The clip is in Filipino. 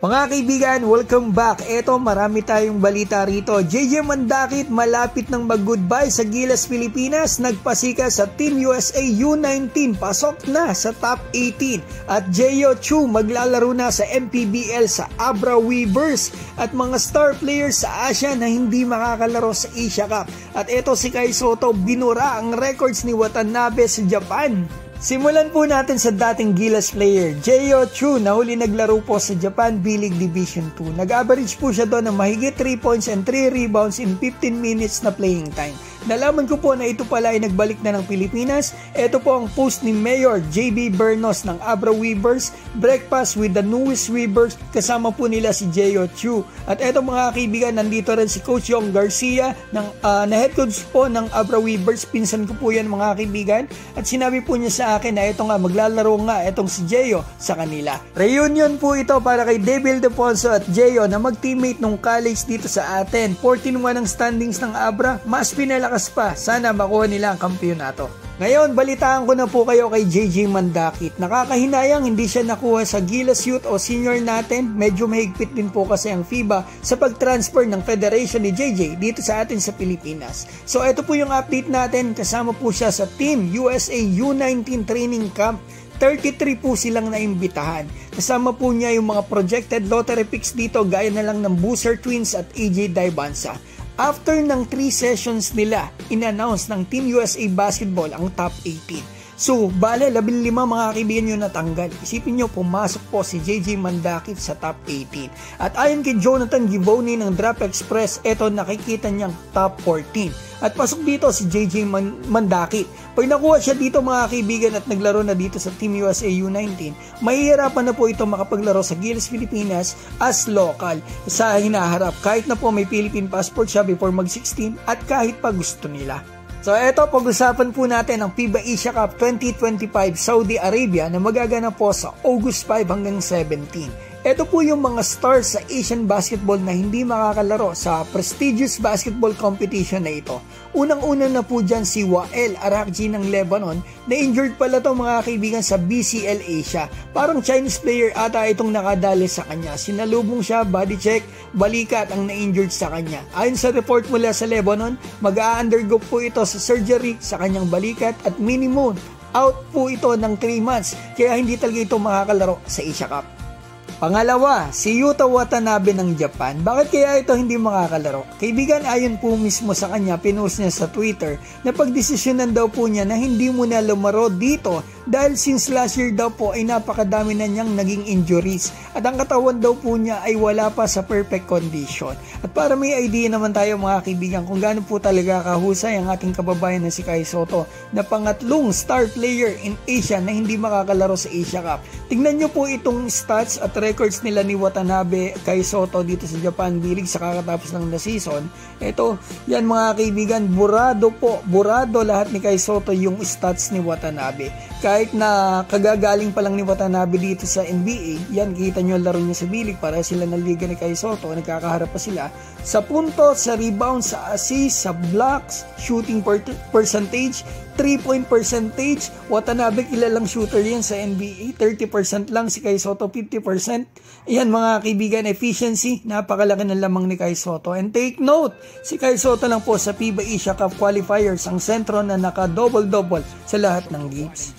Mga kaibigan, welcome back. Eto, marami tayong balita rito. JJ Mandakit malapit ng mag-goodbye sa Gilas Pilipinas. Nagpasika sa Team USA U19. Pasok na sa top 18. At Jeyo Chu maglalaro na sa MPBL sa Abra Weavers. At mga star players sa Asia na hindi makakalaro sa Asia Cup. At eto si Kai Sotto, binura ang records ni Watanabe sa Japan. Simulan po natin sa dating Gilas player, Jeyo Chu, na huli naglaro po sa Japan B-League Division 2. Nag-average po siya doon ng mahigit 3 points and 3 rebounds in 15 minutes na playing time. Nalaman ko po na ito pala ay nagbalik na ng Pilipinas. Ito po ang post ni Mayor JB Bernos ng Abra Weavers, breakfast with the newest Weavers, kasama po nila si Jeyo Chu. At eto mga kaibigan, nandito rin si Coach Yong Garcia na head coach po ng Abra Weavers. Pinsan ko po yan mga kaibigan. At sinabi po niya sa akin na ito nga, maglalaro nga itong si Jeyo sa kanila. Reunion po ito para kay Devil Defonso at Jeyo na mag-teammate nung college dito sa atin. 14-1 ang standings ng Abra, mas pinalakas pa. Sana makuha nila ang kampyonato. Ngayon, balitaan ko na po kayo kay JJ Mandakit. Nakakahinayang hindi siya nakuha sa Gilas Youth o senior natin. Medyo mahigpit din po kasi ang FIBA sa pag-transfer ng federation ni JJ dito sa atin sa Pilipinas. So ito po yung update natin. Kasama po siya sa Team USA U19 Training Camp. 33 po silang naimbitahan. Kasama po niya yung mga projected lottery picks dito gaya na lang ng Booster Twins at AJ Daibansa. After ng 3 sessions nila, in-announce ng Team USA Basketball ang top 18. So, bale, 15 mga kaibigan yung natanggal. Isipin nyo, pumasok po si JJ Mandakit sa top 18. At ayon kay Jonathan Givoni ng Draft Express, eto nakikita niyang top 14. At pasok dito si JJ Mandakit. Pag nakuha siya dito mga kaibigan at naglaro na dito sa Team USA U19, mahihirapan na po ito makapaglaro sa Gilas Pilipinas as local sa hinaharap. Kahit na po may Philippine passport siya before mag-16 at kahit pa gusto nila. So eto, pag-usapan po natin ang FIBA Asia Cup 2025 Saudi Arabia na magaganap po sa August 5 hanggang 17. Ito po yung mga stars sa Asian basketball na hindi makakalaro sa prestigious basketball competition na ito. Unang-una na po dyan si Wael Arakji ng Lebanon na injured pala to mga kaibigan sa BCL Asia. Parang Chinese player ata itong nakadali sa kanya. Sinalubong siya, body check, balikat ang na-injured sa kanya. Ayon sa report mula sa Lebanon, mag-a-undergo po ito sa surgery sa kanyang balikat at minimum out po ito ng 3 months. Kaya hindi talaga ito makakalaro sa Asia Cup. Pangalawa, si Yuta Watanabe ng Japan. Bakit kaya ito hindi makakalaro? Kaibigan, ayon po mismo sa kanya, pinost niya sa Twitter na pagdesisyonan daw po niya na hindi muna lumaro dito dahil since last year daw po ay napakadami na niyang naging injuries at ang katawan daw po niya ay wala pa sa perfect condition. At para may idea naman tayo mga kaibigan kung gaano po talaga kahusay ang ating kababayan na si Kai Sotto na pangatlong star player in Asia na hindi makakalaro sa Asia Cup. Tingnan niyo po itong stats at records nila ni Watanabe, Kai Sotto dito sa Japan B-League sa kakatapos ng season. Ito, yan mga kaibigan, burado lahat ni Kai Sotto yung stats ni Watanabe. Kahit na kagagaling pa lang ni Watanabe dito sa NBA, yan kita nyo laro niya sa B-League para sila na liga ni Kai Sotto, nagkakaharap pa sila sa punto, sa rebound, sa assist, sa blocks, shooting percentage, 3-point percentage. Watanabe kilalang shooter yan sa NBA, 30% lang, si Kai Sotto 50%. Yan mga kaibigan, efficiency, napakalaki ng lamang ni Kai Sotto. And take note, si Kai Sotto lang po sa FIBA Asia Cup qualifiers ang sentro na naka-double-double sa lahat ng games.